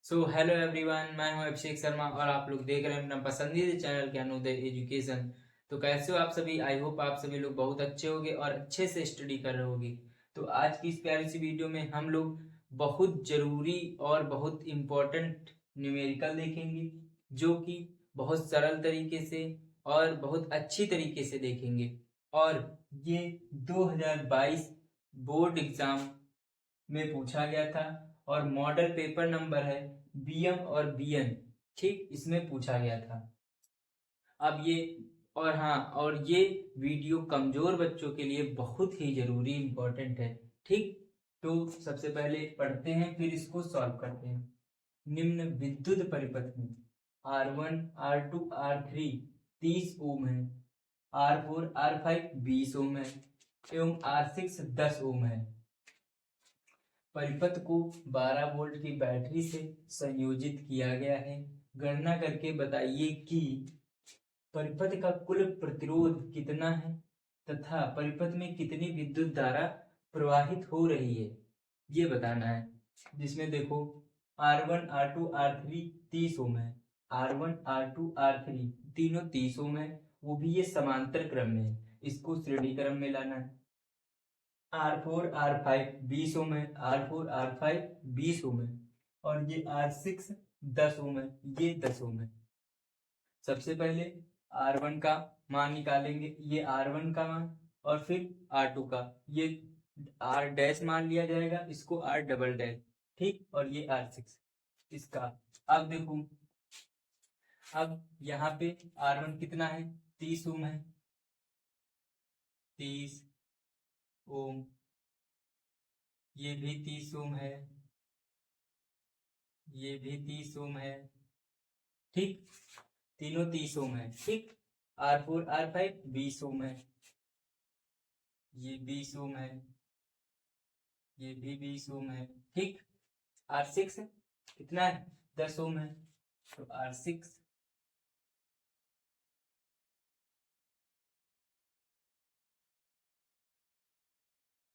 Hello everyone, मैं हूं अभिषेक शर्मा और आप लोग देख रहे हैं अपना पसंदीदा चैनल ज्ञानोदय एजुकेशन। तो कैसे हो आप सभी? आई होप आप सभी लोग बहुत अच्छे होंगे और अच्छे से स्टडी कर रहे होंगे। तो आज की इस प्यारी सी वीडियो में हम लोग बहुत जरूरी और बहुत इम्पोर्टेंट न्यूमेरिकल देखेंगे, जो कि बहुत सरल तरीके से और बहुत अच्छी तरीके से देखेंगे। और ये 2022 बोर्ड एग्जाम में पूछा गया था और मॉडल पेपर नंबर है बीएम और बीएन। ठीक, इसमें पूछा गया था। अब ये और हाँ, और ये वीडियो कमजोर बच्चों के लिए बहुत ही जरूरी इंपॉर्टेंट है। ठीक, तो सबसे पहले पढ़ते हैं, फिर इसको सॉल्व करते हैं। निम्न विद्युत परिपथ में R1 R2 R3 30 ओम है, R4 R5 20 ओम है एवं R6 10 ओम है। परिपथ को 12 वोल्ट की बैटरी से संयोजित किया गया है। गणना करके बताइए कि परिपथ का कुल प्रतिरोध कितना है तथा परिपथ में कितनी विद्युत धारा प्रवाहित हो रही है, ये बताना है। जिसमें देखो R1 R2 R3 30 ओम है, R1 R2 R3 तीनों 30 ओम है, वो भी ये समांतर क्रम में है, इसको श्रेणी क्रम में लाना है। R4 R5 20 ओम है, R4 R5 20 ओम है और ये R6 10 ओम है, ये 10 ओम है। सबसे पहले R1 का मान निकालेंगे, ये R1 का मान, और फिर R2 का, ये R डैश मान लिया जाएगा, इसको R डबल डैश। ठीक, और ये R6 इसका। अब देखो, अब यहाँ पे R1 कितना है, 30 ओम है, 30 ओम, ये भी 30 ओम है, ये भी 30 ओम है। ठीक, तीनों 30 ओम है। ठीक, R4 R5 20 ओम है, ये 20 ओम है, ये भी 20 ओम है। ठीक, R6 कितना है, 10 ओम है, तो R6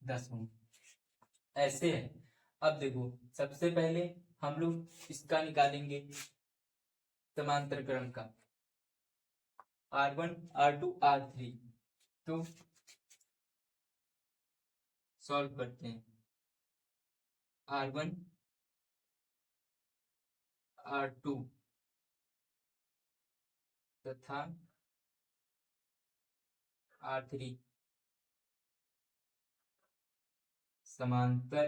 10 ओम ऐसे है। अब देखो, सबसे पहले हम लोग इसका निकालेंगे समांतर क्रम का, R1 R2 R3। तो सॉल्व करते हैं। R1 R2 तथा R3 समांतर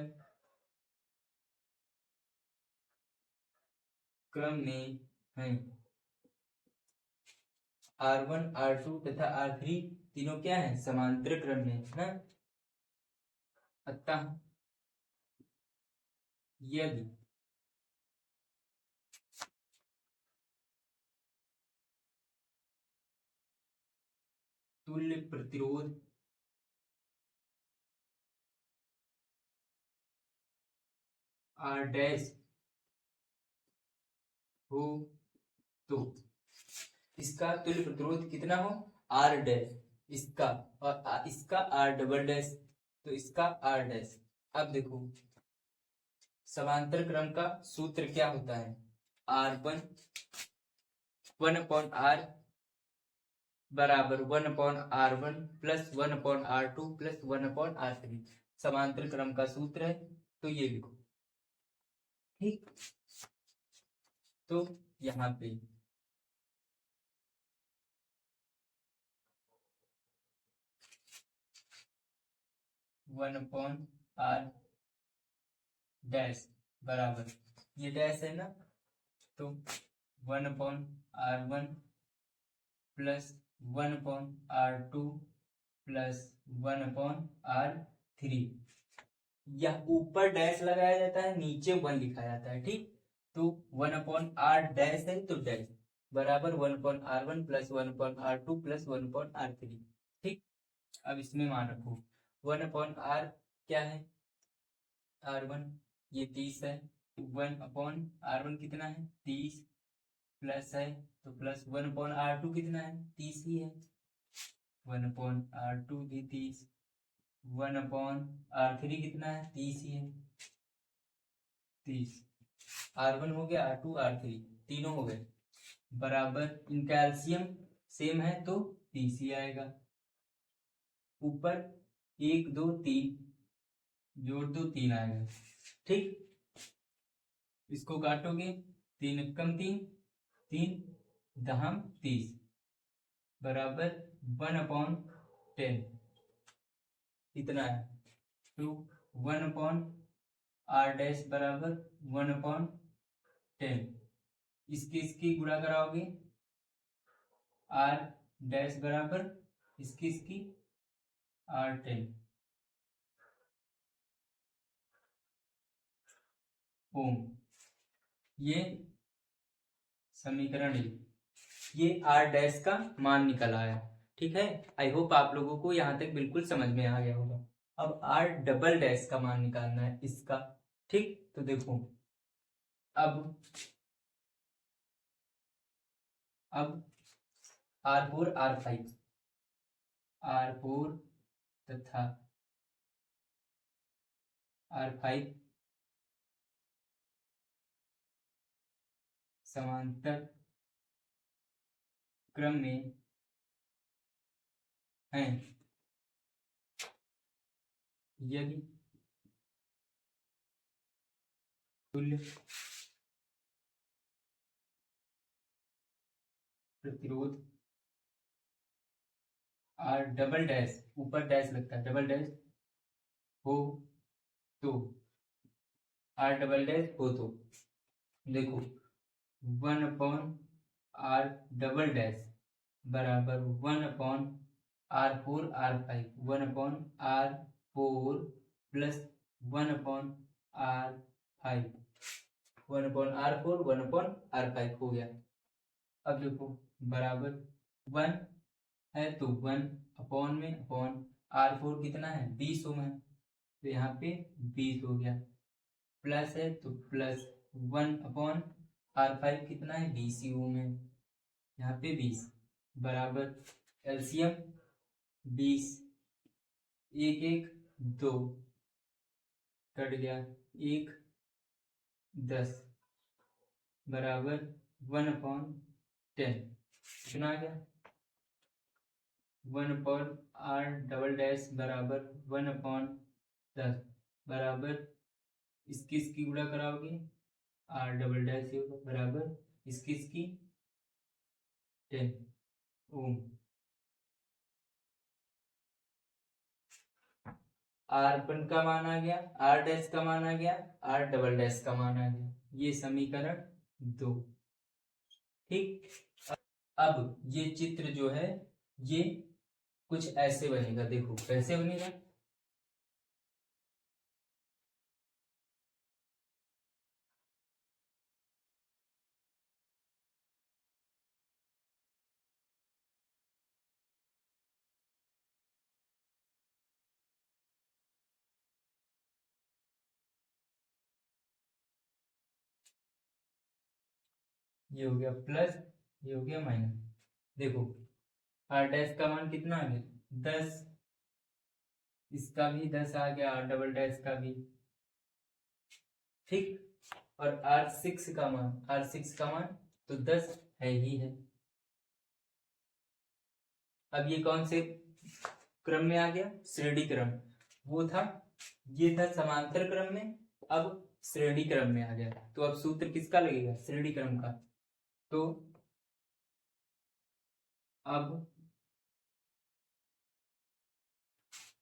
क्रम में है। R1 R2 तथा R3 तीनों क्या है, समांतर क्रम में है। अतः यदि तुल्य प्रतिरोध R डैश हो तो इसका तुल्य प्रतिरोध कितना हो, R डैश, इसका, और इसका R डबल डैश, तो इसका R डैश। अब देखो, समांतर क्रम का सूत्र क्या होता है, R1 1/R बराबर 1/R1 plus 1/R2 plus 1/R3 समांतर क्रम का सूत्र है। तो ये लिखो। ठीक, तो यहाँ पे 1/R डैश बराबर, ये डैश है ना, तो 1/R1 plus 1/R2 plus 1/R3। यह ऊपर डैश लगाया जाता है, नीचे 1 लिखा जाता है। ठीक, तो 1/R डैश है तो डैश बराबर 1/R1 plus 1/R2 plus 1/R3। ठीक, अब इसमें मान रखो 1/R क्या है, R1 ये 30 है, 1/R1 कितना है, 30 प्लस है, तो प्लस 1/R2 कितना है, 30 ही है, 1/R2 भी 30, 1/R3 कितना है, 30 ही है, 30। R1 हो गया, R2, R3 तीनों हो गए बराबर। इनका एलसीएम सेम है तो 30 ही आएगा। ऊपर 1 2 3 जोड़ दो 3 आएगा। ठीक, इसको काटोगे 3 कम 3 3 दहम 30 बराबर 1/10 इतना है। तो 1/r' बराबर 1/10। इसकी गुणा कराओगे r' बराबर इसकी r10 ओम। ये समीकरण ये r' का मान निकल आया। ठीक है, आई होप आप लोगों को यहाँ तक बिल्कुल समझ में आ गया होगा। अब r" का मान निकालना है इसका। ठीक, तो देखो अब R4 R5 R4 तथा R5 समांतर क्रम में हैं यदि तुल्य प्रतिरोध R" ऊपर डैश लगता है डबल डैश हो तो R" हो तो देखो 1/r" बराबर 1/r4 R5 1/r4 plus 1/r5 1/r4 1/r5 हो गया। अब देखो बराबर 1 है तो 1 में अपॉन R4 कितना है 20 ओम है तो यहाँ पे 20 हो गया। प्लस है तो प्लस 1/r5 कितना है 20 ओम है यहाँ पे 20 बराबर एलसीएम 20 1 1 2 कट गया 1 10 बराबर 1/10 कितना आ गया 1/r" बराबर 1/10 बराबर इसकी गुणा कराओगे R" होगा बराबर इसकी 10 ओम। R1 का मान आ गया R' का मान आ गया R" का मान आ गया। ये समीकरण 2। ठीक, अब ये चित्र जो है ये कुछ ऐसे बनेगा। देखो कैसे बनेगा ये हो गया प्लस ये हो गया माइनस। देखो R' का मान कितना आ गया 10 इसका भी 10 आ गया R" का भी। ठीक, और R6 का मान तो 10 है ही है। अब ये कौन से क्रम में आ गया श्रेणी क्रम। वो था ये था समांतर क्रम में अब श्रेणी क्रम में आ गया। तो अब सूत्र किसका लगेगा श्रेणी क्रम का। तो अब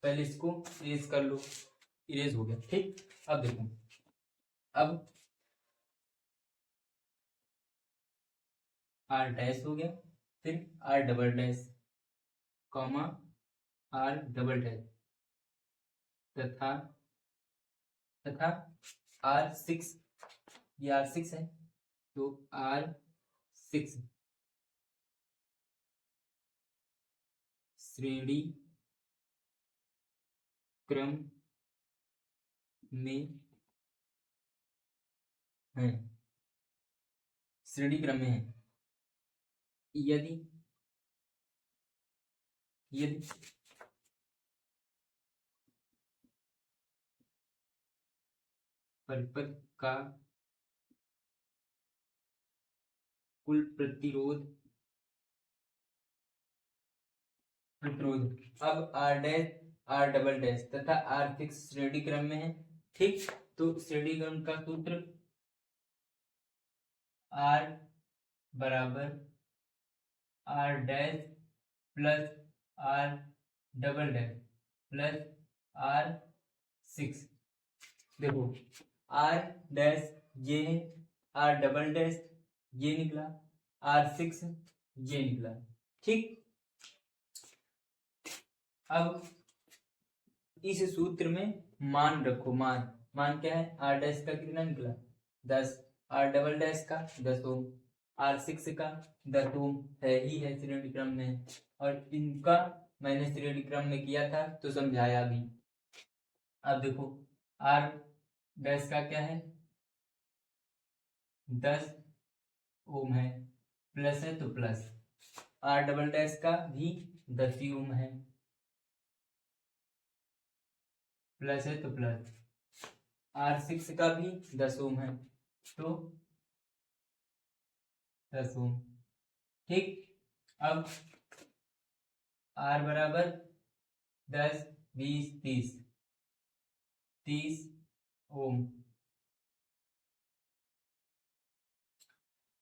पहले इसको इरेज कर लो इरेज हो गया। ठीक, अब देखो अब R' हो गया फिर R" कॉमा R" तथा तथा R6 ये R6 है तो R6 श्रेणी क्रम में है श्रेणी क्रम में है यदि यदि परिपथ का कुल प्रतिरोध अब R dash R double dash तथा आर फिक्स श्रेणी क्रम में है। ठीक, तो श्रेणी क्रम का सूत्र आर बराबर R dash plus R double dash plus R six. देखो आर डैश ये है, आर डबल डैश ये निकला, आर सिक्स ये निकला। ठीक, अब इस सूत्र में मान रखो। मान क्या है, आर डैश का कितना निकला 10, आर डबल डैश का 10 ओम, आर सिक्स का 10 ओम है ही है श्रेणी क्रम में, और इनका मैंने श्रेणी क्रम में किया था तो समझाया भी। अब देखो आर डैश का क्या है 10 ओम है, प्लस है तो प्लस, आर डबल डैश का भी 10 ही ओम है, प्लस है तो प्लस, आर सिक्स का भी 10 ओम है तो 10 ओम। ठीक, अब आर बराबर 10 20 30 ओम,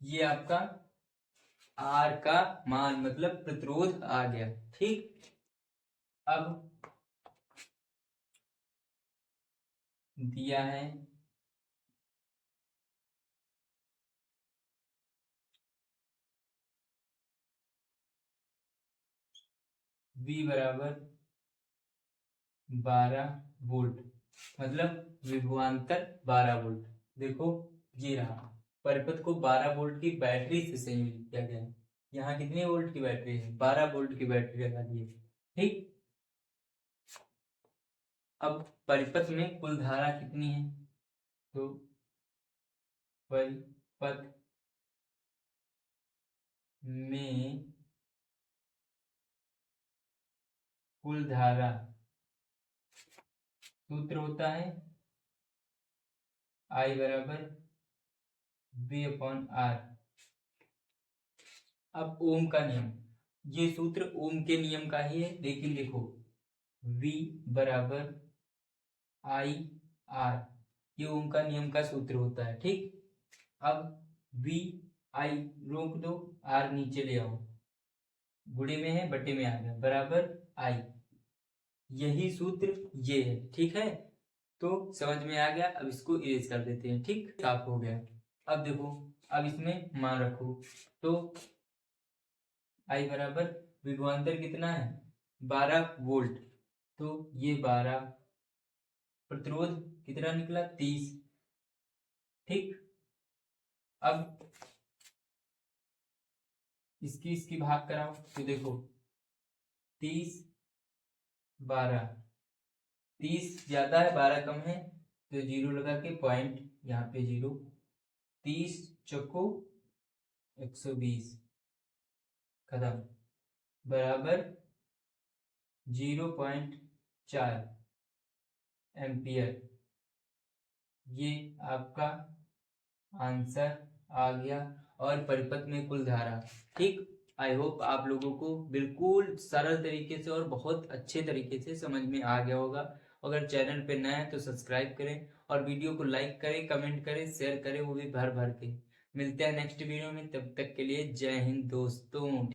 ये आपका आर का मान मतलब प्रतिरोध आ गया। ठीक, अब दिया है V बराबर 12 वोल्ट, मतलब विभवांतर 12 वोल्ट। देखो ये रहा, परिपथ को 12 वोल्ट की बैटरी से संयोजित किया गया है। यहाँ कितने वोल्ट की बैटरी है, 12 वोल्ट की बैटरी लगा दी है। ठीक, अब परिपथ में कुल धारा कितनी है, तो परिपथ में कुल धारा सूत्र होता है I बराबर V अपॉन R। अब ओम का नियम, ये सूत्र ओम के नियम का ही है, लेकिन देखो V बराबर I R, ये ओम का नियम का सूत्र होता है। ठीक, अब V I रोक दो, R नीचे ले आओ, गुणे में है बटे में आ गया, बराबर I, यही सूत्र ये है। ठीक है, तो समझ में आ गया। अब इसको इरेज कर देते हैं। ठीक, साफ हो गया। अब देखो, अब इसमें मान रखो, तो I बराबर विभवांतर कितना है 12 वोल्ट, तो ये 12, प्रतिरोध कितना निकला 30। ठीक, अब इसकी भाग कराओ, तो देखो 30 12, 30 ज्यादा है 12 कम है, तो जीरो लगा के पॉइंट यहाँ पे 0, 30 चौको 120 खत्म, बराबर 0.4 एम्पियर। ये आपका आंसर आ गया, और परिपथ में कुल धारा। ठीक, आई होप आप लोगों को बिल्कुल सरल तरीके से और बहुत अच्छे तरीके से समझ में आ गया होगा। अगर चैनल पे नया है तो सब्सक्राइब करें, और वीडियो को लाइक करें, कमेंट करें, शेयर करें, वो भी भर भर के। मिलते हैं नेक्स्ट वीडियो में, तब तक के लिए जय हिंद दोस्तों।